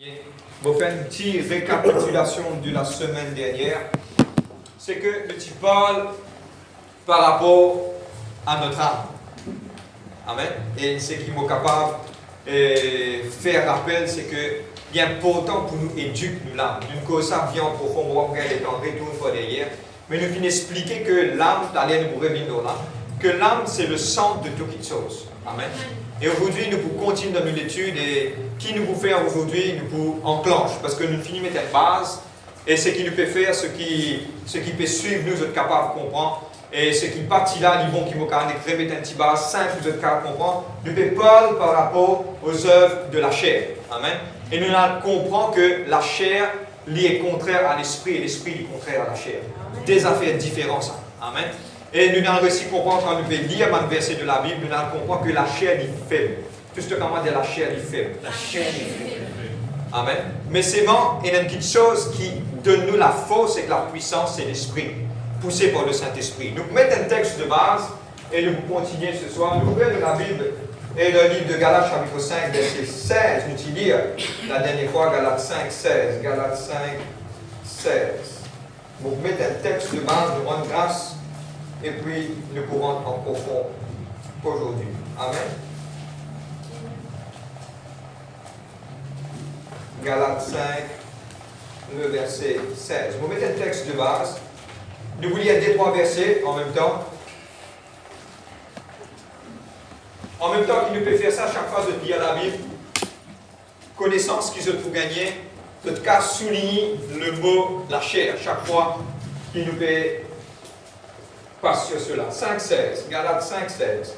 Bien. On va faire une petite récapitulation de la semaine dernière. C'est que le petit parle par rapport à notre âme. Amen. Et ce qui m'est capable de faire rappel, c'est que il est important pour nous éduquer l'âme. D'une cause, ça vient en profond, on va regarder dans le retour une fois derrière. Mais nous venons expliquer que l'âme, d'aller nous revenir là, que l'âme, c'est le centre de toute chose. Amen. Et aujourd'hui, nous pouvons continuer dans l'étude et qui nous peut faire aujourd'hui, nous pouvons enclencher parce que nous finissons mettre une base et ce qui nous peut faire, ce qui peut suivre, nous sommes capables de comprendre. Et ce qui partit là, ils vont qui vont remettre un petit base simple, vous êtes capables de comprendre. Nous pouvons parler par rapport aux œuvres de la chair. Amen. Et nous comprenons que la chair est contraire à l'esprit et l'esprit est contraire à la chair. Des affaires différentes. Ça. Amen. Et nous allons aussi comprendre quand nous pouvons lire un verset de la Bible, nous allons comprendre que la chair est faible. Tout ce que comment dire la chair est faible. La chair est faible. Amen. Mais c'est bon, il y a une petite chose qui donne nous la force et la puissance, c'est l'esprit, poussé par le Saint-Esprit. Nous mettons un texte de base et nous continuons ce soir. Nous ouvrons la Bible et le livre de Galates chapitre 5, verset 16. Nous t'y lire la dernière fois, Galates 5, 16. Galates 5, 16. Vous mettez un texte de base, nous rendons grâce. Et puis, nous pourrons en profond aujourd'hui. Amen. Galates 5, le verset 16. Vous mettez un texte de base. Nous vous lisons des trois versets en même temps. En même temps qu'il nous peut faire ça, chaque fois je dis à la Bible, connaissance qu'ils ont pour gagner, de cas souligner le mot la chair, chaque fois qu'il nous peut passer sur cela. 5.16, Galates 5.16.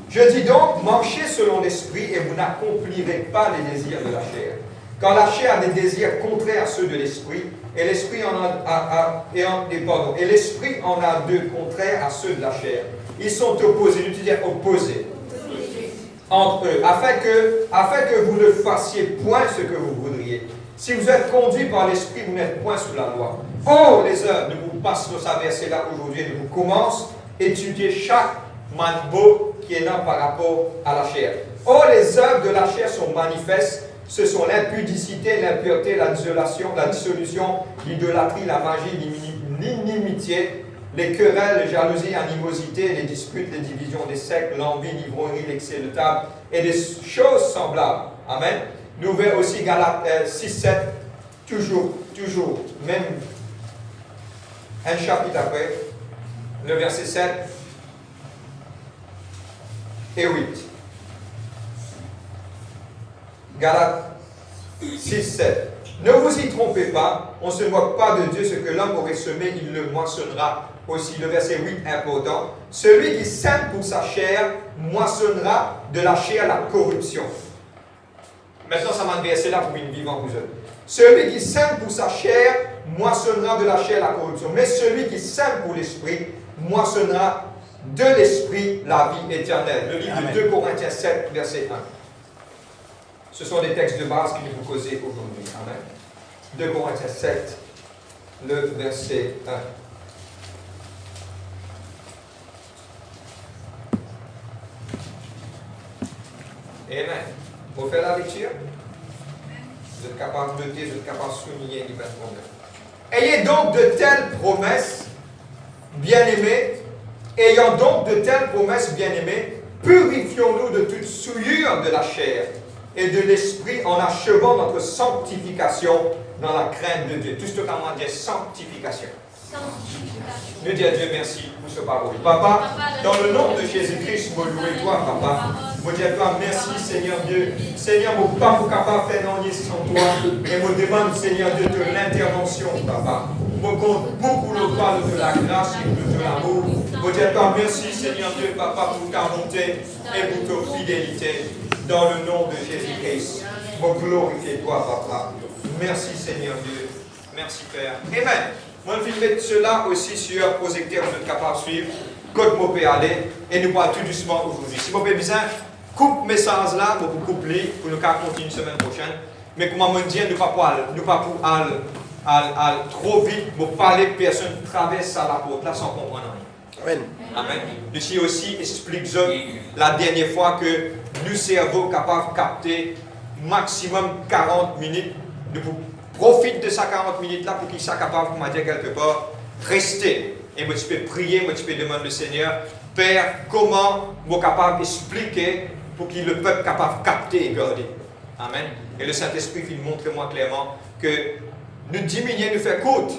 Je dis donc, marchez selon l'esprit et vous n'accomplirez pas les désirs de la chair. Car la chair a des désirs contraires à ceux de l'esprit, et l'esprit en a deux contraires à ceux de la chair. Ils sont opposés, nous disons opposés entre eux, afin que vous ne fassiez point ce que vous voudriez. Si vous êtes conduit par l'esprit, vous n'êtes point sous la loi. Oh, les œuvres, nous vous passons dans ce verset-là aujourd'hui, nous commençons à étudier chaque manbo qui est là par rapport à la chair. Oh, les œuvres de la chair sont manifestes. Ce sont l'impudicité, l'impureté, la dissolution, l'idolâtrie, la magie, l'inimitié, les querelles, les jalousies, animosités, les disputes, les divisions, les sectes, l'envie, l'ivrognerie, l'excès de table et des choses semblables. Amen. Nous verrons aussi Galates 6, 7, toujours, même un chapitre après, le verset 7 et 8. Galates 6, 7. Ne vous y trompez pas, on ne se moque pas de Dieu, ce que l'homme aurait semé, il le moissonnera aussi. Le verset 8, important. Celui qui sème pour sa chair, moissonnera de la chair la corruption. Maintenant, ça m'a versé là pour une vivante vous autres. Celui qui sème pour sa chair, moissonnera de la chair la corruption. Mais celui qui sème pour l'esprit, moissonnera de l'esprit la vie éternelle. Le livre de 2 Corinthiens 7, verset 1. Ce sont des textes de base qui nous vous causez aujourd'hui. Amen. 2 Corinthiens 7, le verset 1. Amen. Vous faites la lecture? Vous êtes capable de noter, vous êtes capable de souligner les problèmes. Ayez donc de telles promesses, bien-aimés. Ayant donc de telles promesses, bien-aimés, purifions-nous de toute souillure de la chair et de l'esprit en achevant notre sanctification dans la crainte de Dieu. Tout ce que comment dire sanctification. Nous disons à Dieu merci pour ce parole. Papa, dans le nom de Jésus-Christ, je loue toi, papa. Je dis à toi merci, Seigneur Dieu. Seigneur, mon pas pour capable faire non sans toi. Et je demande, Seigneur Dieu, de l'intervention, papa. Je compte beaucoup le parle de la grâce et de l'amour. Je dis à toi merci, Seigneur Dieu, papa, pour ta bonté et pour ta fidélité. Dans le nom de Jésus-Christ, mon glorifie toi, papa. Merci, Seigneur Dieu. Merci, Père. Amen. Moi, je vais mettre cela aussi sur projecteur, vous êtes capable de suivre. Quand vous pouvez aller, et nous parlons tout doucement aujourd'hui. Si vous avez besoin, coupe le message là, vous pouvez couper pour nous continuer la semaine prochaine. Mais comme on dit, nous ne pas pour aller trop vite, pour parler que personne traverse à la porte là sans comprendre rien. Amen. Amen. Nous aussi explique la dernière fois que nous cerveau capable de capter maximum 40 minutes. Nous profitons de ces 40 minutes-là pour qu'il soit capable, pour dire quelque part, rester. Et moi, tu peux prier, moi, tu peux demander au Seigneur, Père, comment moi capable d'expliquer pour que le peuple capable de capter et garder. Amen. Et le Saint-Esprit il montre-moi clairement que nous diminuer, nous faire courte.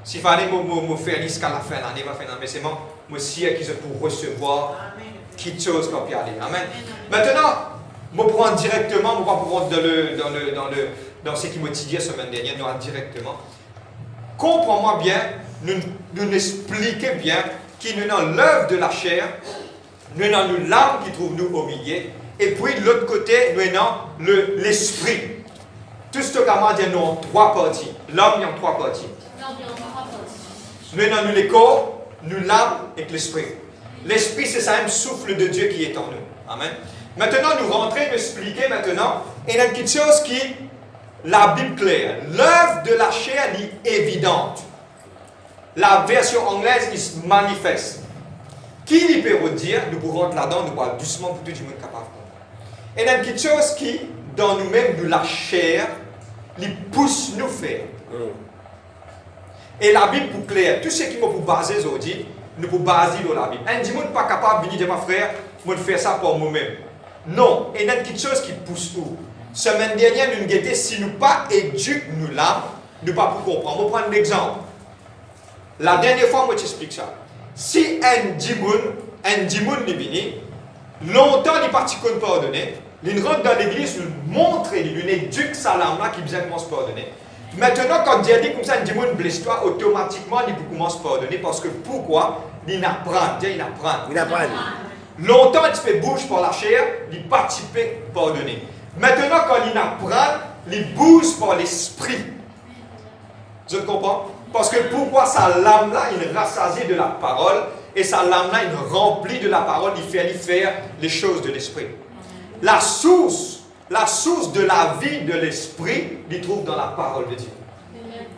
S'il fallait me faire jusqu'à la fin de l'année, mais c'est moi aussi qui sont pour recevoir quelque chose comme y aller. Amen. Maintenant, je prends directement, je ne vais pas prendre dans ce qui m'a dit la semaine dernière, nous directement. Comprends-moi bien, nous expliquons bien qu'il nous dans l'œuvre de la chair, nous dans l'âme qui trouve nous au milieu, et puis de l'autre côté, nous avons l'esprit. Tout ce que je dis, nous avons trois parties. L'homme, il y a trois parties. Nous avons le corps, nous l'âme et l'esprit. L'esprit, c'est ça même souffle de Dieu qui est en nous. Amen. Maintenant, nous rentrons, nous expliquer maintenant, et il y a quelque chose qui, la Bible claire, l'œuvre de la chair est évidente. La version anglaise est manifeste. Qui peut dire, nous pourrons rentrer là-dedans, nous parlons doucement pour tout le monde capable. Et il y a quelque chose qui, dans nous-mêmes, de la chair, les pousse nous faire. Et la Bible pour clair, tout ce qui m'a pour baser aujourd'hui, nous pour baser dans la Bible. Un dit, moi, pas capable de venir dire, ma frère, moi, de faire ça pour moi-même. Non, il y a quelque chose qui pousse nous. Semaine dernière, nous avons si nous pas éduquons nous l'âme, nous pas pour comprendre. Je vais prendre l'exemple. La dernière fois, moi, je t'explique ça. Si un dimoun est venu, longtemps, il est parti qu'on pardonner, il rentre dans l'église, il montre, il éduque sa l'âme là qui besoin de se pardonner. Maintenant, quand Dieu dit comme ça, un dimoun blesse toi, automatiquement, il commence à pardonner parce que pourquoi? Il apprend. Dieu, il apprend. Longtemps, il fait bouge par la chair, il participe à pardonner. Maintenant, quand il apprend, il bouge par l'esprit. Vous comprenez? Parce que pourquoi sa lame-là, il rassasie de la parole, et sa lame-là, il remplit de la parole, il fait faire les choses de l'esprit. La source de la vie de l'esprit, il trouve dans la parole de Dieu.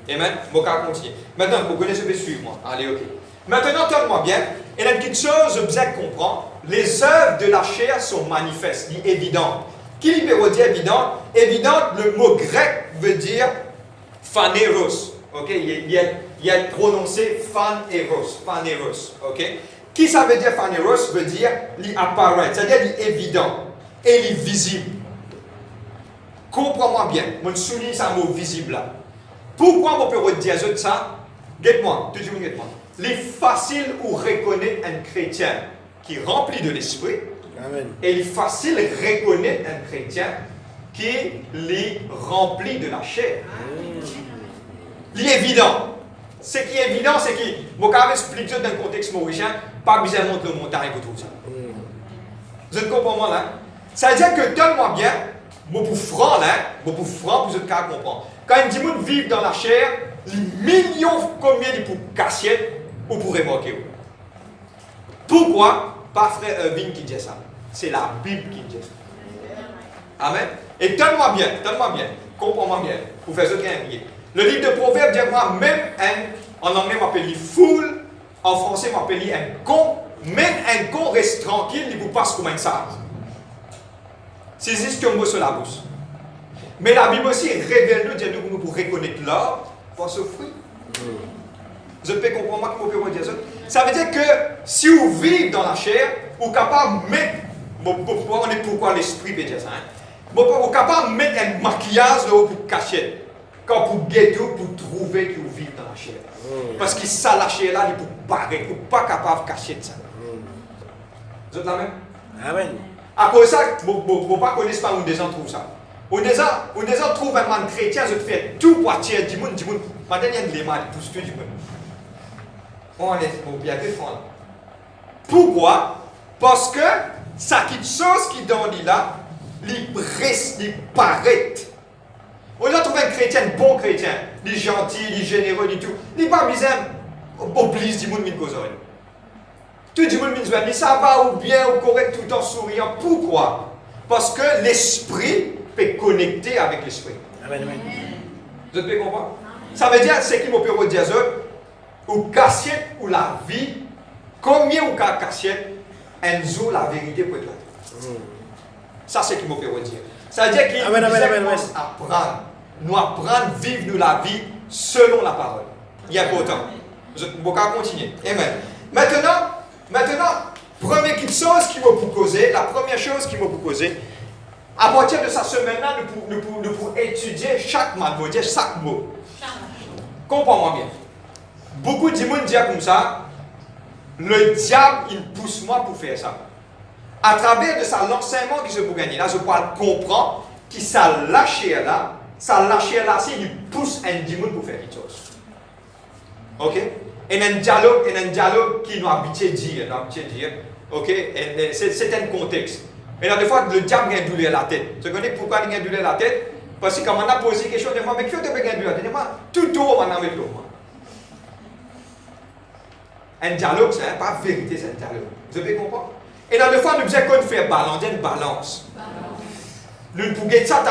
Amen. Bon, on va continuer. Maintenant, vous connaissez, je vais suivre moi. Allez, ok. Maintenant, entendez-moi bien. Il y a une petite chose, vous avez comprendre. Les œuvres de la chair sont manifestes, évidentes. Qui veut dire évidente? Évidente, le mot grec veut dire phaneros. Ok, il y a prononcé phaneros. Ok, qui ça veut dire phaneros? Veut dire l'apparaît, c'est-à-dire l'évident et les visible. Comprends-moi bien, je souligne ça mot visible là. Pourquoi on peut dire ça? Guette-moi, tout le monde guette-moi. Il est facile ou reconnaître un chrétien qui est rempli de l'esprit. Amen. Et il est facile de reconnaître un chrétien qui est rempli de la chair. L'évident. Ce qui est évident, c'est que, je vais expliquer dans un contexte mauricien, pas besoin de montrer le montagne pour tout ça. Vous êtes comprenez là? Ça veut dire que, donne-moi bien, pour franc là, pour vous êtes capable de comprendre. Quand un dimanche vit dans la chair, les millions, combien de pour casser ou pour remorquer. Pourquoi? Pas frère Irving qui dit ça. C'est la Bible qui dit ça. Amen. Et donne-moi bien, comprends-moi bien, pour faire ce qu'il y a. Le livre de Proverbes dit moi, même en anglais, on appelle foule, en français, on appelle un con, même un con reste tranquille, il vous passe comme un sage. C'est juste un mot sur la bouche. Mais la Bible aussi révèle nous pour reconnaître l'or, pour ce fruit. Vous pouvez comprendre comment je peux dire ça? Ça veut dire que si vous vivez dans la chair, vous êtes capable de mettre, on est pourquoi l'esprit veut dire ça, vous êtes capable de mettre un maquillage pour cacher. Quand vous guettez, pour trouver que vous vivez dans la chair. Parce que ça, la chair là, il ne peut pas capable de cacher ça. Vous êtes là même? Amen. À cause de ça, vous ne connaissez pas où des gens trouvent ça. Où des gens trouvent un man chrétien, je fais tout pour attirer du monde. Maintenant, il y a des mal, tous du monde. On est bien défendre. Pourquoi? Parce que ça quelque chose qui dans là, il paraît. On a trouvé un chrétien, un bon chrétien, il est gentil, il est généreux, du tout. Il n'est pas bizarre, oblige du monde de cause. Tout le monde dit, ça va ou bien, ou correct, tout en souriant. Pourquoi? Parce que l'esprit peut connecter avec l'esprit. Amen, amen. Vous pouvez comprendre? Ça veut dire, c'est qui me peut dire, ou cachette ou la vie, combien ou cachette, un jour la vérité peut être là. Ça, c'est qui me peut dire. Ça veut dire qu'il nous apprendre. Nous apprendre à vivre nous la vie selon la parole. Il est important. Je vais continuer. Amen. Maintenant, première chose qui m'a posé, la première chose qui m'a posé, à partir de cette semaine-là, nous pouvons étudier chaque mot, dire chaque mot. Comprends-moi bien. Beaucoup de gens disent comme ça, le diable, il pousse moi pour faire ça. À travers de ça, l'enseignement que je peux gagner, là, je peux comprendre que ça lâche là, c'est il pousse un démon pour faire quelque chose. Ok? Et un dialogue qui nous habitué dire, ok? C'est un contexte. Et là, des fois, le diable a douleur à la tête. Tu connais pourquoi il a douleur à la tête? Parce que quand on a posé quelque chose, de moi, mais qui a douleur à la tête? Tout haut, on a mis tout. Un dialogue, c'est pas vérité, c'est un dialogue. Vous avez compris? Et là, des fois, nous devons faire une balance. Nous pouvons faire ça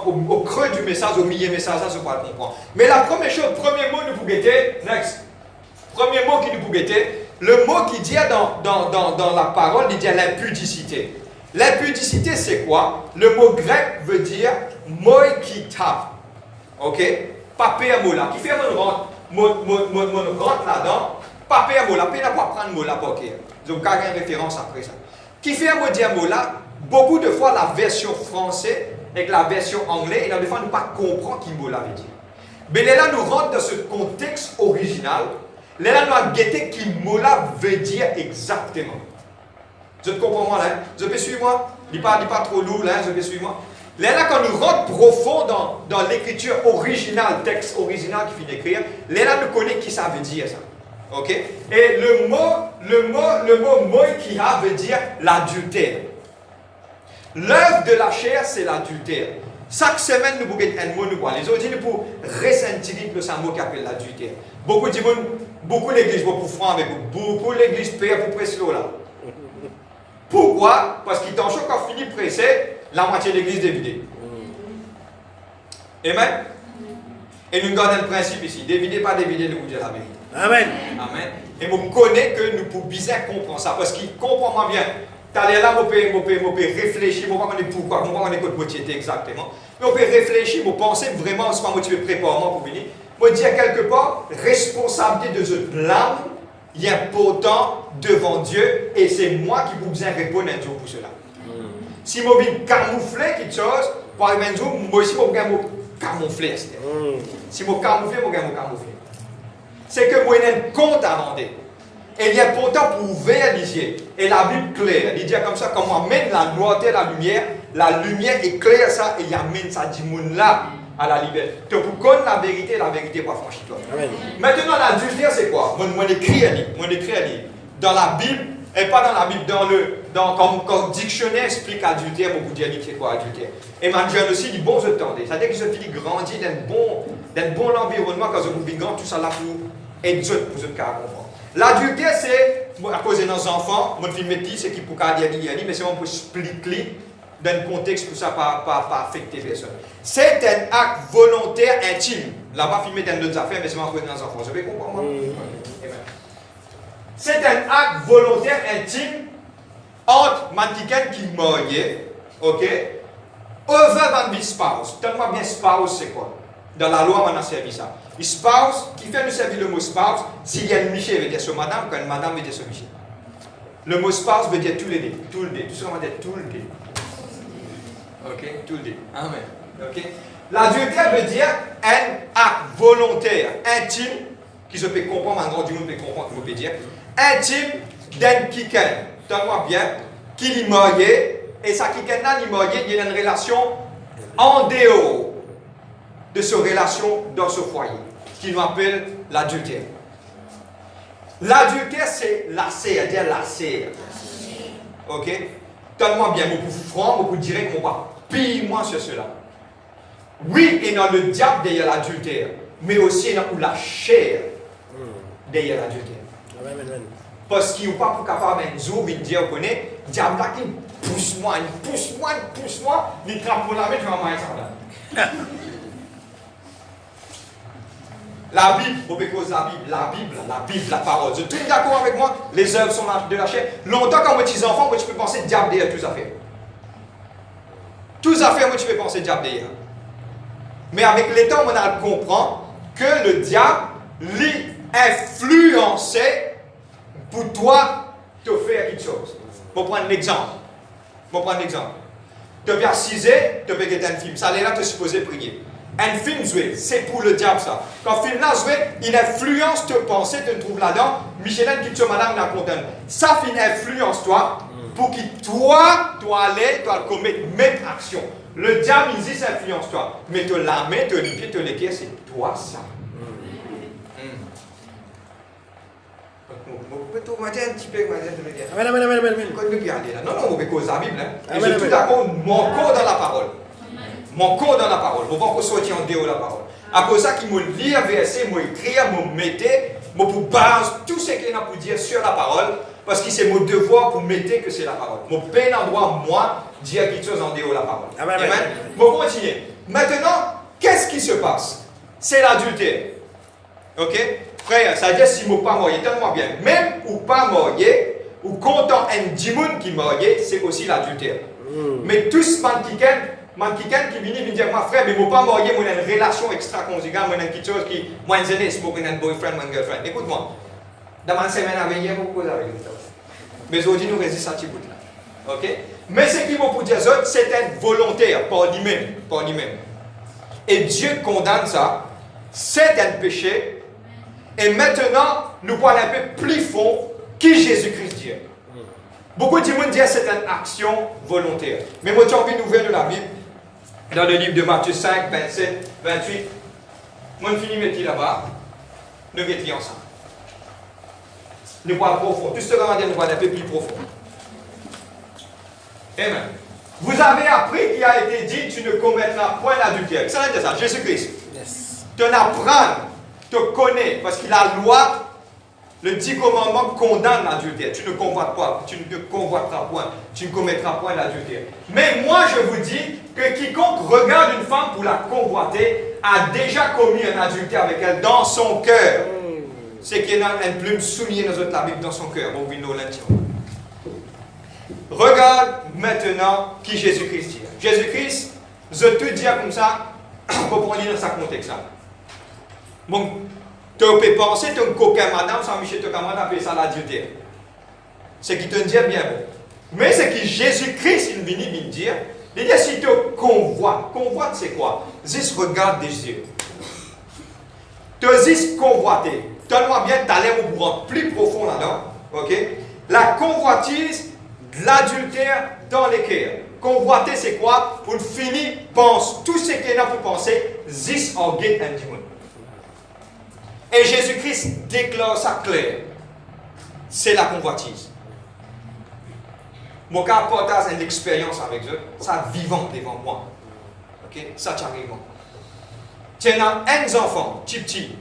au creux du message, au milieu du message, ça, je ne peux pas comprendre. Mais la première chose, premier mot, nous pouvons guetter, next. Premier mot qui nous pouvons guetter, le mot qui dit dans la parole, il dit l'impudicité. L'impudicité, c'est quoi? Le mot grec veut dire moikita. Ok? Papé à mot là. Qui fait mon rentre là-dedans? Papé à mot là. Papé n'a pas prendre mot là pour qu'il. Donc, il y a une référence après ça. Qui fait un mot là? Beaucoup de fois, la version française avec la version anglaise, et des fois, nous ne pas comprendre qui mot là veut dire. Mais là, nous rentrons dans ce contexte original. Là, nous avons guetté qui mot là veut dire exactement. Je te comprends moi là? Je peux suivre moi? Il n'est pas trop lourd là, je peux suivre moi? Là, quand nous rentrons profond dans l'écriture originale, texte original qui finit d'écrire, là, nous connaissons qui ça veut dire ça. Ok? Et le mot moikia veut dire l'adultère. L'œuvre de la chair, c'est l'adultère. Chaque semaine, nous avons un mot, nous parlons. Les autres, nous pouvons ressentir que c'est un mot qui appelle l'adultère. Beaucoup l'église, beaucoup franc avec beaucoup l'église paye pour presser là. Pourquoi? Parce qu'ils t'ont encore fini de presser, la moitié de l'église est vidée. Amen? Et nous gardons le principe ici. Dévider, pas dévider, nous vous dire la vérité. Amen. Amen. Et je connais que nous pouvons bien comprendre ça. Parce qu'il comprend bien. Tu as là, on peut réfléchir, on va pourquoi, on va connaître moitié exactement. Mais on peut réfléchir, on penser vraiment, on se motivé préparement pour venir. On dire quelque part, responsabilité de ce l'âme, il est important devant Dieu et c'est moi qui vous besoin répondre un jour pour cela. Si je veux camoufler quelque chose, par exemple, moi aussi, je vais camoufler. Si je camoufler, je vais camoufler. C'est que moi, j'ai un compte à rendre. Et il est important pour ouvrir les yeux. Et la Bible claire, il dit comme ça, comme on amène la noirceur, la lumière éclaire ça et il amène ça du monde là à la liberté. Tu peux connaître la vérité pas franchir toi. Maintenant, l'adultère, c'est quoi? Moi, j'écris un livre. Dans la Bible, et pas dans la Bible, comme dictionnaire explique adultère, beaucoup de gens disent c'est quoi adultère. Et Manuel aussi dit bon, je tendais. C'est-à-dire que je finis grandir dans un bon environnement quand je vous grand, tout ça là pour être pour ce cas comprendre. L'adultère, c'est, à cause de nos enfants, mon film métier, c'est qui pour dire, mais c'est pour expliquer dans un contexte pour ça pas affecter personne. C'est un acte volontaire intime. Là-bas, filmer dans d'autres affaires, mais c'est pour nos enfants. Vous avez compris moi? C'est un acte volontaire intime entre quelqu'un qui est marié, ok, over and spouse. Donne-moi bien spouse, c'est quoi? Dans la loi, on a servi ça. Spouse, qui fait nous servir le mot spouse, s'il y a une Michel, veut dire sur madame, quand une madame veut dire sur Michel. Le mot spouse veut dire tout le dé. Tout ce qu'on va dire tout le dé. Ok? Tout le dé. Amen. Ok? L'adultère veut dire un acte volontaire, intime, qui se peut comprendre, un grand du monde peut comprendre, qu'on peut dire, intime d'un quelqu'un. Donne-moi bien, qui est marié, et ça, quelqu'un-là, il est marié, il y a une relation en dehors de cette relation dans ce foyer, qui nous appelle l'adultère. L'adultère, c'est la serre, dire la serre. Ok? Donne-moi bien, beaucoup franc, beaucoup direct, mon pas. Pille-moi sur cela. Oui, il y a le diable derrière l'adultère, mais aussi il y a la chair derrière l'adultère. Parce qu'il n'est pas capable de nous dire, vous connaissez, le diable là qui pousse-moi, il trappe pour la mettre dans ma main. La Bible, vous pouvez causer la Bible, la parole. Vous êtes d'accord avec moi? Les œuvres sont de la chair. Longtemps, quand vous êtes enfant, tu peux penser diable derrière tout ça fait. Toutes les affaires, moi, tu peux penser diable d'ailleurs. Mais avec le temps, on comprend que le diable, lui, influençait pour toi te faire quelque chose. Pour prendre un exemple. Tu peux assiser, tu peux regarder un film. Ça, là, tu es supposé prier. Un film joué, c'est pour le diable ça. Quand le film là joué, il influence tes pensées, tu te trouves là-dedans. Michelin qui te madame la content. Ça film influence toi pour que toi, tu aller, tu commettre même action. Le diable, il dit, ça influence toi. Mais te la main, te les pieds, te les pieds, c'est toi ça. Betul macam cipek macam tu dia. Amen. Kau ni biar dia. Non, on veut causer la Bible. Et je suis tout d'accord, mon corps dans la parole. Mon corps dans la parole. On va encore sortir en dehors de la parole. À cause de ça, qu'il me lit un verset, me écrire, me mettre, me pour base tout ce qu'il a pour dire sur la parole, parce que c'est mon devoir pour mettre que c'est la parole. Mon peine en droit, moi, dire quelque chose en dehors de la parole. Amen. Bon, continuez. Maintenant, qu'est-ce qui se passe? C'est l'adultère. Ok? Frère, ça veut dire si je ne suis pas marié, tellement bien. Même ou pas marié, ou content un dimoun qui est marié, c'est aussi l'adultère. Mais tous les qui viennent dire, ma frère, mais je ne suis pas marié, moi j'ai une relation extra-conjugale, moi j'ai quelque chose qui, moi j'ai un boyfriend, moi girlfriend. Écoute-moi, dans ma semaine à venir, je vais vous avec vous. Mais aujourd'hui, nous résistons à ce bout-là. Ok? Mais ce qui vous dire, c'est être volontaire, par lui-même. Et Dieu condamne ça, c'est un péché. Et maintenant, nous parlons un peu plus fond qui Jésus-Christ dit. Beaucoup de gens disent que c'est une action volontaire. Mais moi, j'ai envie d'ouvrir de la Bible, dans le livre de Matthieu 5, 27, 28. Moi, je finis mes petits là-bas. Nous mettons ensemble. Nous parlons profond. Tout ce que nous nous parlons un peu plus profond. Amen. Vous avez appris qu'il a été dit tu ne commettras point l'adultère. Ça veut dire ça, Jésus-Christ. Yes. Tu en apprends. Te connaît, parce que la loi, le 10 commandements condamne l'adultère. Tu ne convoites pas, tu ne convoiteras point, tu ne commettras point l'adultère. Mais moi, je vous dis que quiconque regarde une femme pour la convoiter a déjà commis un adultère avec elle dans son cœur. C'est qu'il y a une plume soulignée dans la Bible dans son cœur. Bon, regarde maintenant qui Jésus-Christ dit. Jésus-Christ, je te dis comme ça, pour prendre dans sa contexte. Bon, tu peux penser que tu coquin madame, sans Michel te camarade appelle ça l'adultère. C'est qui te dit bien bon. Mais c'est que Jésus-Christ, il vient me dire, il dit si tu convoite c'est quoi? Juste regarde des yeux. Tu juste convoiter. Donne-moi bien, tu allais au courant plus profond là-dedans. Ok? La convoitise, l'adultère dans les cœurs. Convoiter c'est quoi? Pour finir, pense tout ce qu'il y a pour penser, juste en guet un dimanche. Et Jésus-Christ déclare ça clair. C'est la convoitise. Mon cas partage une expérience avec eux, ça vivant devant moi. Ok? Ça t'arrive. Tu as un enfant, petit.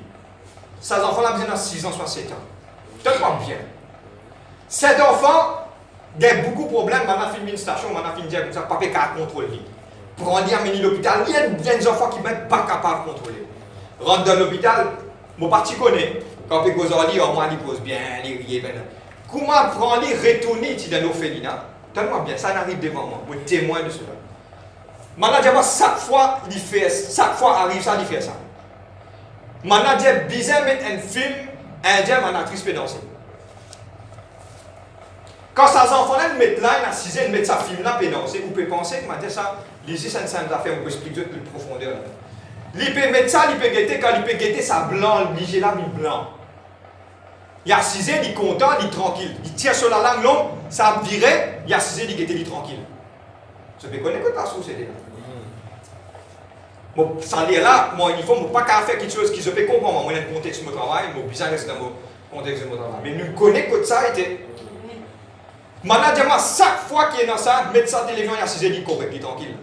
Ces enfants-là, ils ont 6 ans, soit 7 ans. Donne-moi bien. Cet enfant, il y a beaucoup de problèmes. Maintenant, il fait une station, maintenant, il fait comme ça, papa n'a contrôler. Pour aller à l'hôpital, il y a des enfants qui ne sont pas capables de contrôler. Rentre dans l'hôpital, mon parti connaît. Quand il pose en lit, au moins il pose bien, il rit. Comment prendre les retourner dans l'orphelinat? Donne-moi bien, ça n'arrive devant moi. Je suis témoin de cela. Maintenant, chaque fois, il fait, chaque fois arrive ça, il fait ça. Maintenant, il bizarre mettre un film indien, mon actrice peut danser. Quand ces enfants-là mettent là, ils assisent, ils mettent sa film-là, peut danser, vous pouvez penser que ça, les c'est une simple affaire, on peut expliquer plus de profondeur. Il peut mettre ça, il peut guetter, quand il peut guetter, ça blanc, il là, il blanc. Il assisé, il est content, il est tranquille. Il tire sur la langue longue, ça virait, il assisé, il guetté, il est tranquille. Je peux connaître que ta source était là. Bon, ça est là, moi, il faut pas qu'à faire quelque chose qui se peut comprendre. Moi, dans le contexte de mon travail, mon bizarre reste dans le contexte de mon travail. Mais nous connaissons que ça était. Maintenant, chaque fois qu'il est dans ça, mettre sa télévision, il assisé, il est correct, il est tranquille.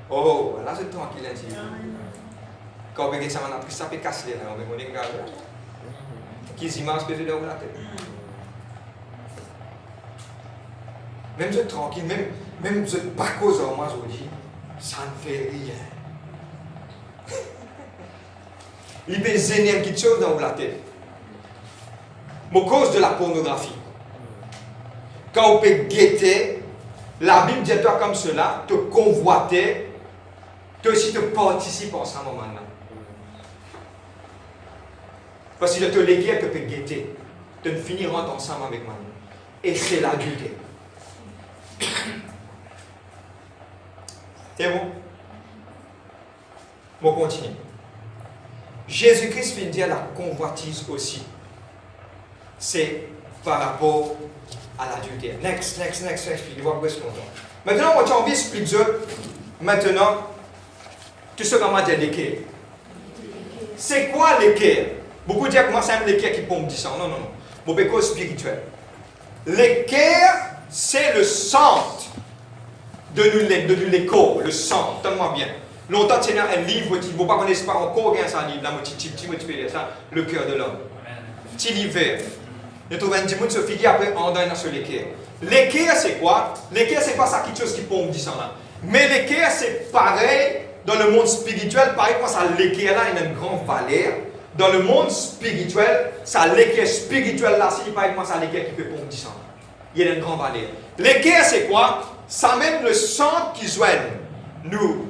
Oh, là c'est tranquille. Quand on regarde ça, on a pris ça, on peut casser les mains, on regarde. Qui images que tu dois la tête. Même si tranquille, même si pas cause en moi aujourd'hui, ça ne fait rien. Il peut gêner quelque chose dans la tête. Mais à cause de la pornographie, quand on peut guetter, La Bible dit à toi comme cela, te convoiter, toi aussi te participer en ce moment-là. Parce que te l'équerre que peut guetter, de ne finir ensemble avec moi. Et c'est l'adultère. C'est bon? On continue. Jésus-Christ vient dire la convoitise aussi. C'est par rapport à l'adultère. Next. Il va plus longtemps. Maintenant, on va expliquer ça. Maintenant, tout ce qu'on m'a dit l'équerre. C'est quoi l'équerre? Beaucoup disent que moi, c'est un l'équerre qui pompe 10 ans. Non. Mon béco spirituel. L'équerre, c'est le centre de nous l'écho, le centre. Donne-moi bien. Longtemps, tu as un livre, tu ne vas pas connaître pas encore un livre, là, tu peux dire ça, le cœur de l'homme. Petit livre vert. Je trouve un petit mot de ce figure après on donne sur l'équerre. L'équerre, c'est quoi? L'équerre, c'est pas ça quelque chose qui pompe 10 ans là. Mais l'équerre, c'est pareil dans le monde spirituel, pareil comme ça, l'équerre là, il a une grande valeur. Dans le monde spirituel, ça l'équerre spirituel là, c'est pareil comme ça, l'équerre qui peut pomper 10 ans. Il y a une grande valeur. L'équerre, c'est quoi? Ça mène le centre qui joigne nous,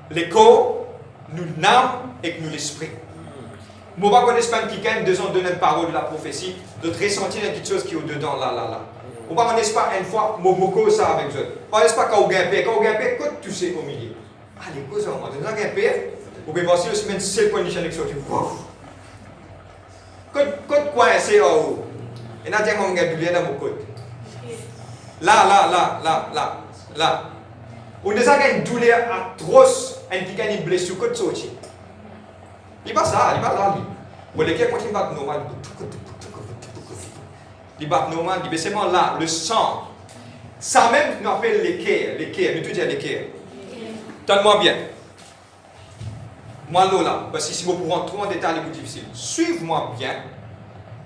les corps, nous l'âme et nous l'esprit. Moi, je ne connais pas quelqu'un, deux ans, donner une parole de la prophétie, de ressentir quelque chose qui est au-dedans, là. On ne connaît pas une fois, je ça avec eux. On ne connaît pas quand on gagne paix. Quand on gagne paix, quand tu sais au milieu. Ah, les causes, on a gagné paix. Vous pouvez voir si c'est une seule condition avec ça. Quand quoi c'est en haut. Et là, on a gagné dans mon côté. Là. On a gagné une douleur atroce, une blessure, quand tu sorti. Il va ça, lui. Bon, les gars, quand ils battent normal, ils battent normal, c'est bon là, le sang. Ça même, nous appelle l'équerre, nous tout dire l'équerre. Donne-moi bien. Moi, là, parce que si vous pouvez trop en détail, c'est plus difficile. Suive-moi bien.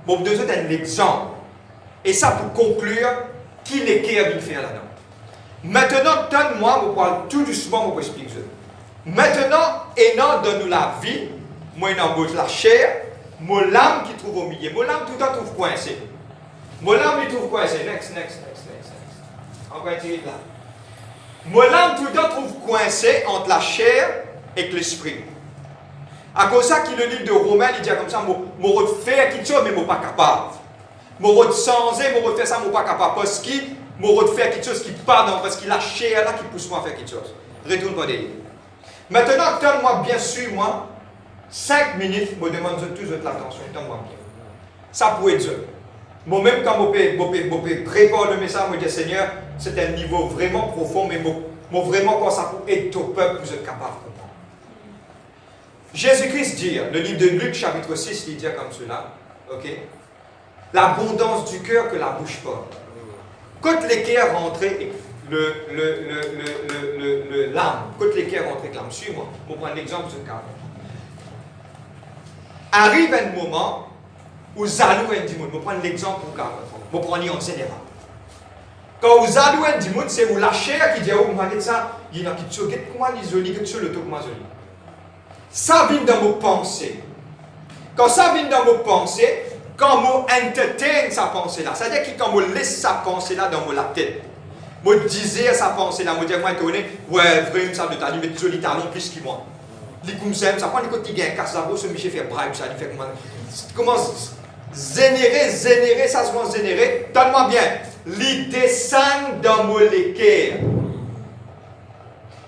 Bon, deux autres, un exemple. Et ça, pour conclure, qui l'équerre vient faire là-dedans. Maintenant, donne-moi, je parle tout doucement, je vais expliquer ça. Maintenant, ayant donné la vie, moi, il embauche la chair, mon âme qui trouve au milieu. Mon âme tout le temps trouve coincé. Mon âme il trouve coincé. Next. Encore un tiré là. Mon âme tout le temps trouve coincé entre la chair et l'esprit. À cause de ça, le livre de Romains, il dit comme ça, je vais faire quelque chose, mais je ne suis pas capable. Je vais changer, je vais faire ça, je ne suis pas capable. Parce que je vais faire quelque chose qui part dans, parce que la chair là qui pousse moi à faire quelque chose. Retourne pas derrière. Maintenant, donne-moi bien sûr, moi, 5 minutes, je demande tous votre attention, donne-moi bien. Ça pourrait être ça. Moi-même, quand je prépare le message, je dis Seigneur, c'est un niveau vraiment profond, mais vraiment quand ça peut aider ton peuple, vous êtes capable de comprendre. Jésus-Christ dit, le livre de Luc, chapitre 6, il dit comme cela, ok? L'abondance du cœur que la bouche porte. Quand l'équerre rentrait, l'âme, quand l'équerre rentrait avec l'âme, suis-moi, je vais prendre l'exemple de ce cas. Arrive un moment où Zalou et Dimoun, je vais prendre l'exemple pour cas, je vais prendre en général. Quand vous Zalou et Dimoun, c'est où la chair qui dit, oh, vous m'avez dit ça, il y a qui te comment les jolis, que tu le tout, comment joli. Ça vient dans vos pensées. Quand ça vient dans vos pensées, quand vous entertain sa pensée-là, c'est-à-dire que quand vous laissez sa pensée-là dans la tête, vous disiez sa pensée-là, vous dites, moi, étonné, ouais, vraiment, ça de ta limite, mais joli talon plus que moi. Les comme ça prend les côtés gains, casse la bourse, ce monsieur fait bribe, ça, il fait comment zénérer, ça se voit zénérer, donne-moi bien, les descend dans mon équerre.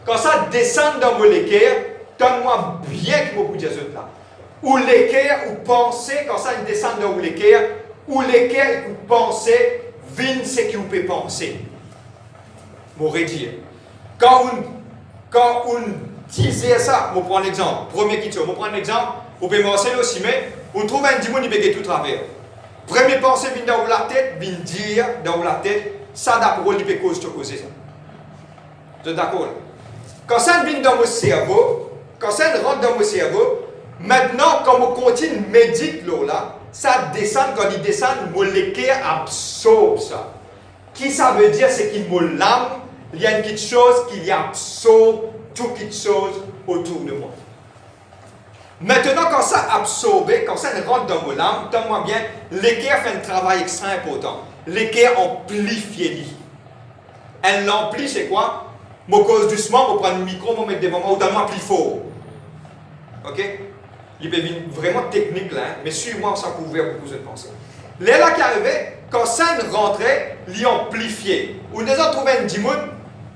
Quand ça descend dans mon équerre, donne-moi bien que vous dire ça là. Ou l'équerre, ou penser, quand ça descend dans l'équerre, ou l'équerre, ou penser, vine ce que vous pouvez penser. M'aurait dire. Quand on disait ça, je prends l'exemple. Premier question, je prends l'exemple, vous pouvez m'enseigner aussi, mais vous trouvez un démon qui peut tout travers. Première pensée vient dans la tête, vient dire dans la tête, ça d'abord il peut causer ça. Vous êtes d'accord? Quand ça vient dans mon cerveau, quand ça rentre dans mon cerveau, maintenant, quand on continue de méditer là, ça descend, quand il descend, mon équerre absorbe ça. Qui ça veut dire, c'est qu'il me l'âme, il y a quelque chose qui absorbe toute quelque chose autour de moi. Maintenant, quand ça absorbe, quand ça rentre dans mon âme, donne-moi bien, l'équerre fait un travail extrêmement important. L'équerre amplifie. Un l'ampli, c'est quoi? Je cause doucement, je prends le micro, je mets des moments où tellement plus fort. Ok? Il peut être vraiment technique là, mais suis-moi sans couvrir beaucoup de pensées. Les là qui arrivaient, quand ça rentrait, il amplifiait. Ou nous avons trouvé un dimoun,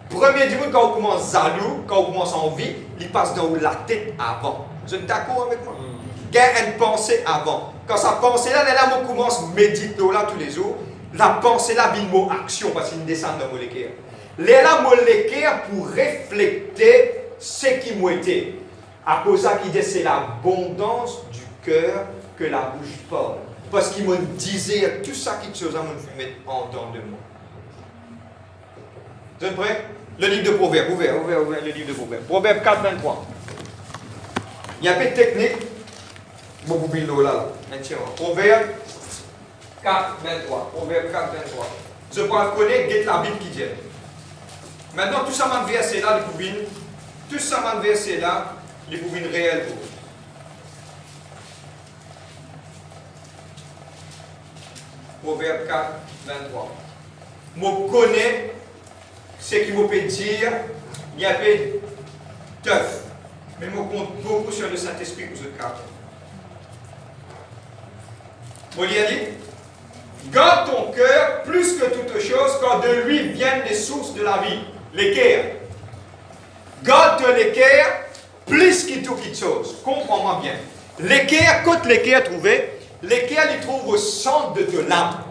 premier dimoun, quand on commence jaloux, quand on commence envie, il passe dans la tête avant. Vous êtes d'accord avec moi? Il y a une pensée avant. Quand sa pensée là, on commence à méditer là tous les jours, la pensée là vient mot action parce qu'il descend dans le molécule. Les là molécule pour refléter ce qui m'a été. À cause de ça, il dit c'est l'abondance du cœur que la bouche parle. Parce qu'il me disait tout ça qui chose à me mettre en dedans de moi. Vous êtes prêts? Le livre de Proverbes, ouvert le livre de Proverbes. Proverbes 4, 23. Il y a un peu de technique. Bon, vous pouvez le là. Proverbes 4, 23. Proverbes 4, 23. Je pourrais connaître la Bible qui dit. Maintenant, tout ça m'a versé là, les pouvines. Tout ça m'a versé là, les pouvines réelles pour vous. Proverbe 4, 23. Je connais ce qui me peut dire, il y a peu d'œuf. Mais je compte beaucoup sur le Saint-Esprit pour ce cas. Je lui ai dit, garde ton cœur plus que toute chose, car de lui viennent les sources de la vie. L'équerre. Garde le cœur plus que toute chose. Comprends-moi bien. L'équerre, quand l'équerre trouvé, l'équerre il trouve au centre de ton âme.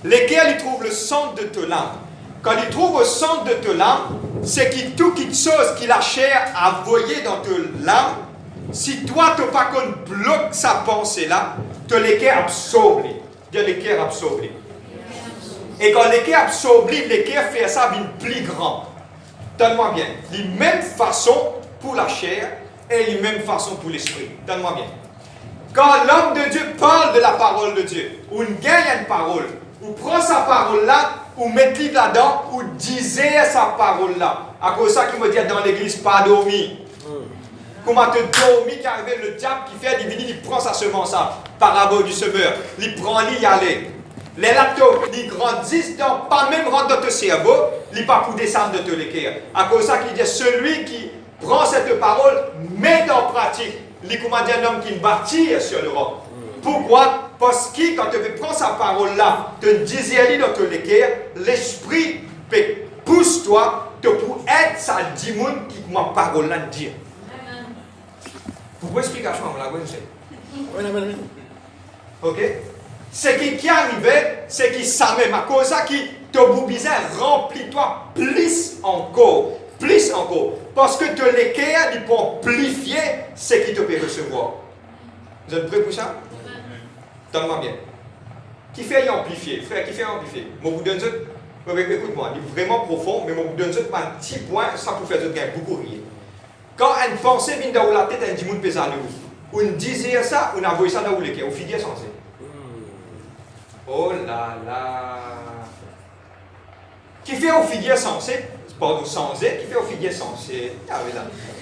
L'équerre il trouve le centre de ton âme. Quand il trouve au centre de ton âme, c'est que toute chose qui la chair a voyé dans ton âme, si toi tu n'as pas qu'on bloque sa pensée là, tu l'équerre absorbe. Dis l'équerre absorbe. Et quand l'équerre absorbe, l'équerre fait ça bien plus grand. Donne-moi bien. De même façon pour la chair et de même façon pour l'esprit. Donne-moi bien. Quand l'homme de Dieu parle de la parole de Dieu, ou gagne une parole, ou prend sa parole là, ou met-le là-dedans, ou disait sa parole là. À cause de ça qu'il me dit dans l'église, pas dormir. Comment te dormir qui arrive le diable qui fait diviner, il prend sa semence, parabole du semeur, il prend, il y aller. Les lactos, ils grandissent dans, pas même rentre dans ton cerveau, ils pas pour descendre de te l'équerre. À cause de ça qu'il dit, celui qui prend cette parole, met en pratique. Il commande un homme qui bâtit sur le roc. Pourquoi? Parce que quand tu prends sa parole là, te disais dans ton l'équerre, l'esprit pousse toi pour être sa dimoun qui ma parole là dire. Pourquoi explication à la bonne ok? Ce qui arrivait, c'est qu'il savait, à cause de ça, qui te boubisait, remplis-toi plus encore. Plus encore. Parce que te l'équerre, il peut amplifier ce qui te peut recevoir. Vous êtes prêts pour ça? Donne-moi bien. Qui fait amplifier? Frère, qui fait amplifier? Moi, vous donne écoute-moi, il est vraiment profond, mais moi, vous donne un petit point, ça pour faire beaucoup rire. Quand une pensée vient dans la tête, un dimoun pèse à nous. On disait ça, on a envoyé ça dans l'équerre, on finit censé. Oh là là! Qui fait au figuier censé, pardon, censé, qui fait au figuier censé,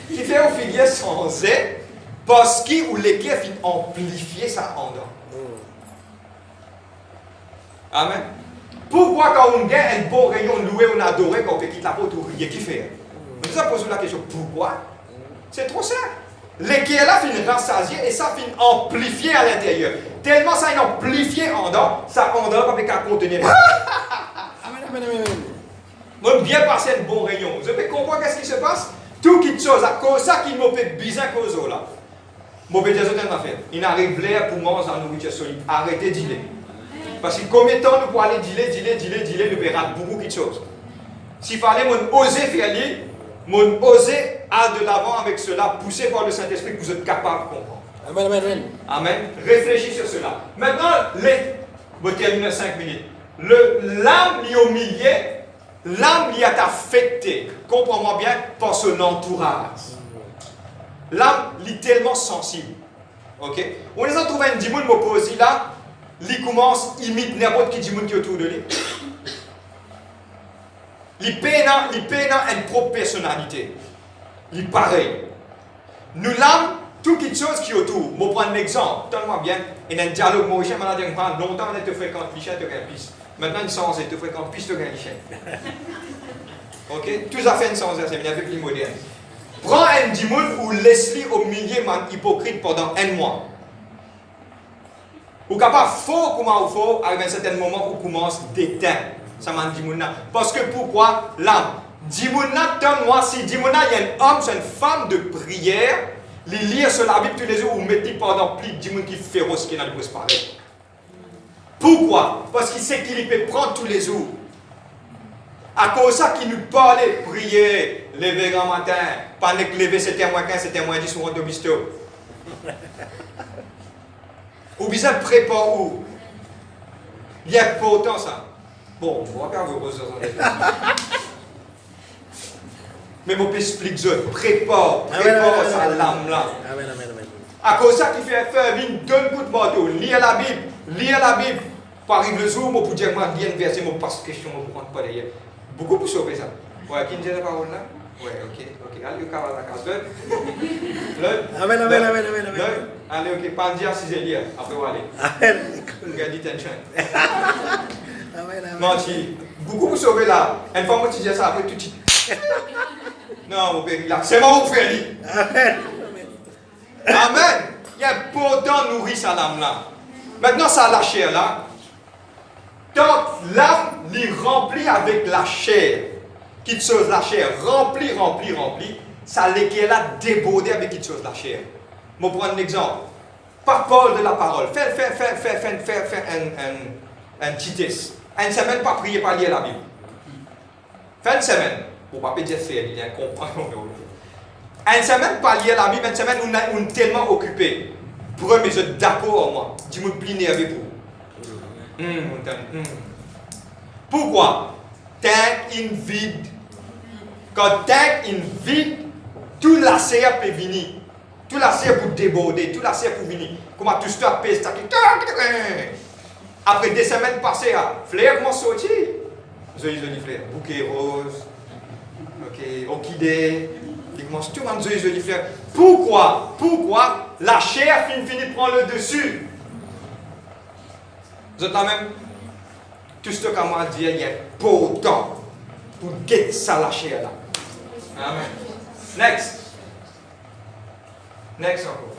qui fait au figuier censé, parce qu'il ou l'équerre finit amplifier sa onde. Amen. Pourquoi quand on gagne un bon rayon loué, on adore, quand on quitte la porte, on rit, qui fait? On nous a posé la question, pourquoi? C'est trop simple. L'équerre là finit rassasier et ça finit amplifier à l'intérieur. Tellement ça est amplifié en dedans, ça en dedans pas qu'à contenir. Moi, bien passer un bon rayon. Vous avez compris qu'est-ce qui se passe? Tout qui chose à cause ça qui m'a fait bizarre cause là. Mauvais des autres affaires. Il arrive l'air pour manger la nourriture solide. Arrêtez de dealer. Parce que combien de temps nous pouvons aller dealer, nous verrons beaucoup de choses. S'il fallait oser faire lire, oser aller de l'avant avec cela, poussé par le Saint-Esprit, que vous êtes capable de comprendre. Amen, amen, amen. Amen. Réfléchis sur cela. Maintenant, je termine 5 minutes. L'âme liée au milieu, l'âme liée à affectée, comprends-moi bien, par son entourage. L'âme est tellement sensible. Ok? On les a trouvés un dimoun m'oppose là, il commence à imiter n'importe qui dimoun qui est autour de lui. Il peine une propre personnalité. Il est pareil. Nous l'âme, toute chose qui est autour. Je vais prendre un exemple, donne-moi bien. Il y a un dialogue mauricien, maintenant, longtemps, on te fréquente, Michel, tu as un piste. Maintenant, une séance est fréquente, plus de gagner. Ok? Tout ça fait une séance, c'est un peu plus moderne. Prends un dimoun ou laisse-le au milieu d'un hypocrite pendant un mois. Ou capable faux comment il faut, à un certain moment où commence d'éteindre. Ça m'a dit parce que pourquoi l'âme? Dimouna, moi, si Dimouna, il y a un homme, c'est une femme de prière, les lire sur la Bible tous les jours, ou mettez pendant plus de Dimoun qui est féroce, qui n'a pas parler. Pourquoi? Parce qu'il sait qu'il peut prendre tous les jours. À cause de ça qu'il nous parlait, prier, lever grand matin, pendant que lever c'était moins 15, c'était moins 10, on rentre au bistrot. Ou bien prépare où? Il y a pourtant ça. Bon, on va faire vos roses dans mais mon père explique ça. Prépare sa lame là. À cause de ça, qui fait faire une donne coup de bateau. Lire la Bible. Par exemple, le jour, moi, pour dire, moi, lire un verset, moi, passe question, moi, pour prendre pas d'ailleurs. Beaucoup pour sauver ça. Ouais, qui me dit la parole là? Ouais, ok. Allez, au cas à la case. Amen. Allez, ok, pas dire si j'ai lire. Après, on va aller. Regardez, tension. Menti. Beaucoup pour sauver là. Une fois, moi, tu dis ça, après, tout de suite. Non, mon père, là, c'est mon frère. Amen. Il y a important nourrir sa lame là. Maintenant, ça la chair là. Tant l'âme l'est remplie avec la chair, qui chose la chair, remplie, ça l'équipe là débordé avec qui chose la chair. Je vais prendre un exemple. Parole de la parole. Fais un petit test. Une semaine, pas prier, pas lire la Bible. Fais une semaine. Pour ne pas dire faire, il y a un comprendre. Une semaine, pas lire la Bible, une semaine, on est tellement occupé. Premier, je suis d'accord, moi. Dis-moi, plus nerveux pour vous. Pourquoi? Tank in vide. Quand tank in vide, tout la serre peut venir. Tout la serre pour déborder, tout la serre pour venir. Comment tout ça pèse, après 2 semaines passées, fleurs comment sortir? Joli fleurs. Bouquet rose. Ok, orchidée. Il commence tout le monde joli fleurs. Pourquoi la chair finit prendre le dessus? Vous êtes là même? Tout ce que moi dire, il y a pas autant pour guetter ça la chair là. Amen. Next encore.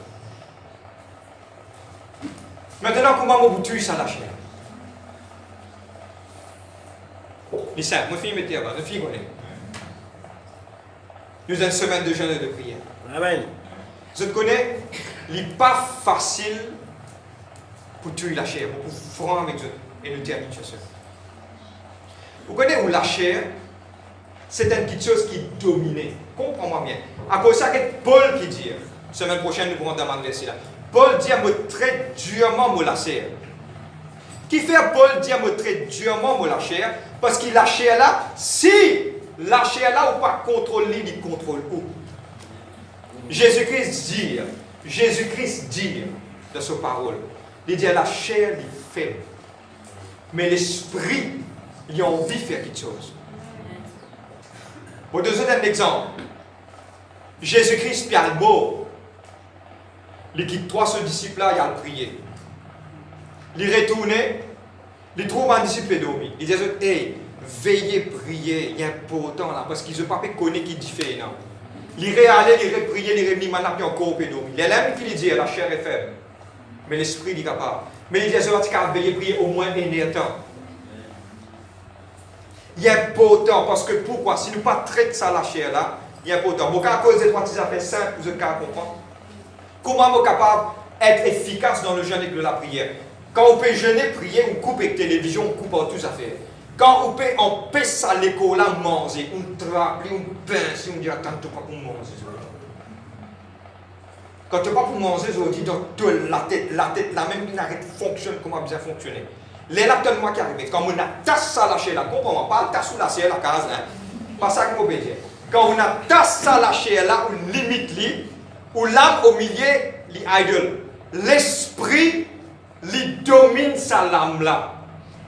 Maintenant, comment vous tuez ça la chair? C'est simple, mon fille me dit, ma fille connaît. Nous avons une semaine de jeûne et de prière. Amen. Je connais, il n'est pas facile pour tuer la chair, pour franc avec eux et nous terminer sur ça. Vous connaissez où la chair, c'est une petite chose qui dominait. Comprends-moi bien. À cause de ça, c'est Paul qui dit, semaine prochaine, nous pourrons demander cela. Paul dit à me très durement la chair. Qui fait Paul dit à me très durement la chair? Parce que la chair là, si la chair là ou pas contrôler, il contrôle où? Jésus-Christ dit de sa parole, il dit à la chair, il fait. Mais l'esprit, il a envie de faire quelque chose. Pour donner un exemple, Jésus-Christ, Pierre le beau, il quitte 300 disciples là, il a prié. Il retourne, il trouve un disciple dormi. Il dit, hey, veillez, priez, il y a un important là, parce qu'ils n'ont pas connu qui dit fait, non. Il réallait, il repriait, il revenait maintenant, puis encore dormi. Il y a l'homme qui dit, la chair est faible, mais l'esprit est capable. Mais il dit, veillez, prier au moins un temps. Il y a important, parce que pourquoi? Si nous ne pas traitons ça la chair là, il y a important. Bon, à cause des trois petits affaires simples, vous êtes capable de comprendre. Comment vous êtes capable d'être efficace dans le jeûne et de la prière? Quand on peut jeûner, prier, on coupe avec télévision, on coupe en tout ça fait. Quand on peut empêcher à l'école à manger, on trappe, on pince, on dit attends, tu pas pour manger. Quand tu n'as pas pour manger, on dit donc la tête, la même qui n'arrête de fonctionner comme elle a bien fonctionné. Les là, moi qui arrive, quand on a tasse ça lâché là, comprends-moi, pas tasse ou lâché la case là, pas ça que vous dire. Quand on a tasse ça lâché là, on limite lui, ou l'âme au milieu, l'idole. L'esprit, il domine sa lame là.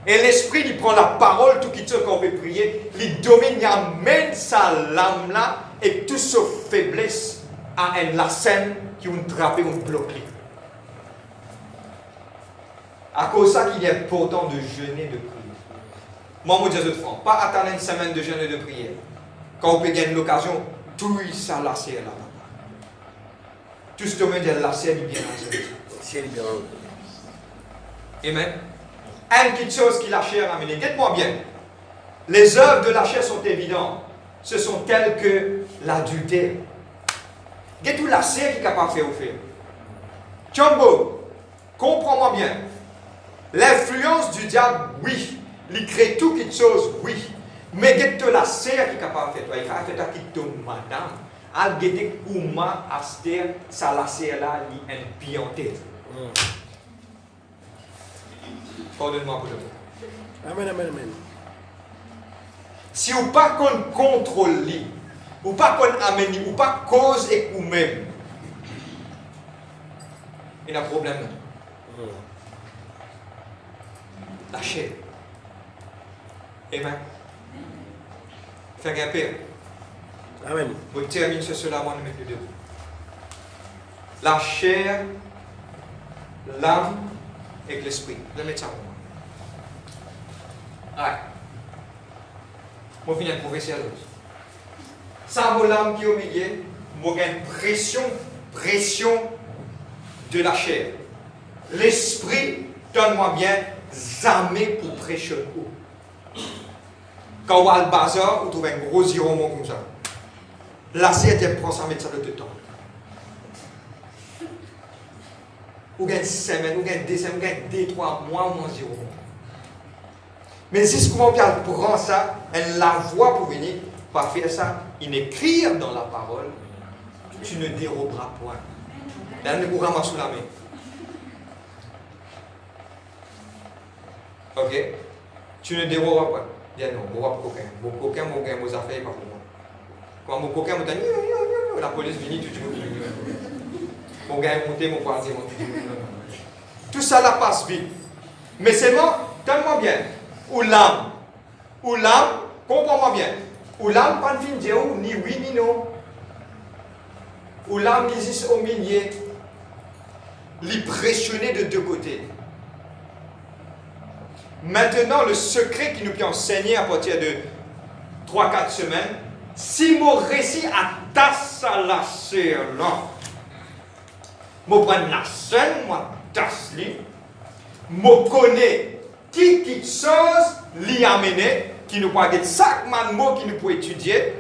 Et l'esprit, il prend la parole, tout qui tient qu'on peut prier, il domine, il amène sa lame là, et toute sa faiblesse à la scène qui ont trappé, ont bloqué. À cause de ça qu'il est important de jeûner, de prier. Moi, je dis aux autres, pas attendre une semaine de jeûne et de prière. Quand on peut gagner l'occasion, tout ça lâcher là. Tout ce que je dis, lâcher est bien dans Amen. Une petite chose qui la chair a amené. Dites-moi bien. Les œuvres de la chair sont évidentes. Ce sont telles que l'adultère. Qu'est-ce que la chair qui est capable de faire au fait? Tchombo, comprends-moi bien. L'influence du diable, oui. Il crée tout quelque chose, oui. Mais qu'est-ce que la chair qui est capable de faire? Il va faire qui tombe madame. Al gete kouma aster ça la chair là, il est pianté. Pardonne-moi pour le mot. Amen, amen, amen. Si vous pas qu'on contrôle, ou pas qu'on amène, ou pas cause et vous-même, il y a un problème. La chair. Amen. Fais un père. Amen. Vous terminez sur cela avant de mettre le debout. La chair, l'âme et l'esprit. Je vais mettre ça pour moi. Ouais. Je vais finir de prouver ça. Ça vaut l'âme qui est au milieu. Moi, j'ai une pression de la chair. L'esprit, donne-moi bien, zamé pour prêcher le coup. Quand on va au bazar, on trouve un gros iromo comme ça. L'assiette, elle prend ça, mettre ça de temps. Ou gagne 6 semaines, ou gagne 2 semaines, ou gagne 2-3 mois, ou moins 0. Mais si ce qu'on prend ça, elle la voit pour venir, pas faire ça, il écrire dans la parole, tu ne déroberas point. Elle ne pourra pas sous la main. Ok? Tu ne déroberas pas. Dis non, je ne vais pas coquin. Mon coquin, mon gain, vos affaires, pas pour moi. Quand mon coquin m'a dit, la police vient, tu dis, mon gars est monté, mon parti est monté. Tout ça là passe vite. Mais c'est moi, donne-moi bien. Ou l'âme, comprends-moi bien. Ou l'âme, pas de fin de ni oui ni non. Ou l'âme existe au milieu. Les pressionner de deux côtés. Maintenant, le secret qui nous peut enseigner à partir de 3-4 semaines, si mon récit à tasse à la serre là, je prends la scène, je tasse li, je connais qui chose l'y amener, qui nous peut être chaque mot qui nous peut étudier,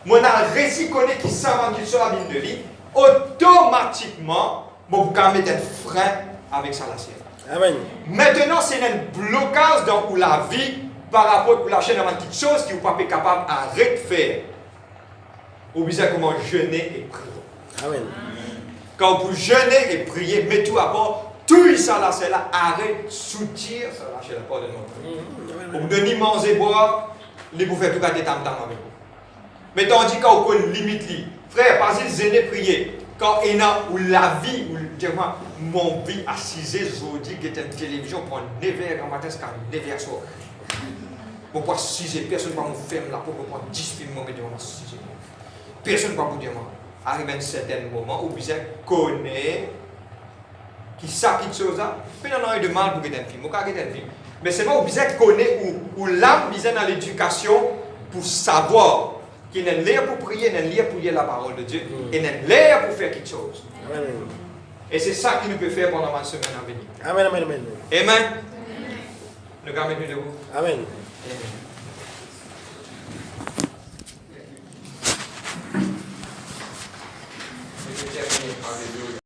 mon récit connaît qui ça qui soit de lui, automatiquement, je peux mettre un frein avec ça la serre. Amen. Maintenant, c'est un blocage dans la vie par rapport à la chaîne de petites choses qui vous pas capable d'arrêter de faire. Vous savez comment jeûner et prier. Amen. Quand vous jeûnez et prier, mettez tout à bord, tout ça là, c'est là, arrête, soutire, ça là, c'est la porte de notre vie. Vous donnez manger, boire, les vous faites tout cas des tam-tam avec vous. Mais tandis quand vous avez une limite, frère, pas si jeûner, prier. Quand il y a la vie, dis-moi, mon vie à 6h, je dis que j'ai une télévision pour 9h en matin, c'est 9h soir. Pour pas 6h, personne ne va me faire la peau, pour prendre 10 films, je vais 6h. Personne ne va vous dire, arrive à un certain moment où vous connaissez qui ça, qui chose là, puis on a eu de mal pour regarder un film, un film. Mais c'est moi où vous connaissez, où l'âme vient dans l'éducation pour savoir qu'il y a l'air pour prier, il y a l'air pour lire la parole de Dieu, et il y a l'air pour faire quelque chose. Amen. Et c'est ça qu'il nous peut faire pendant la semaine à venir. Amen, amen, amen. Amen. Le gars, mettez debout. Amen. Amen. Je vais terminer. Alléluia.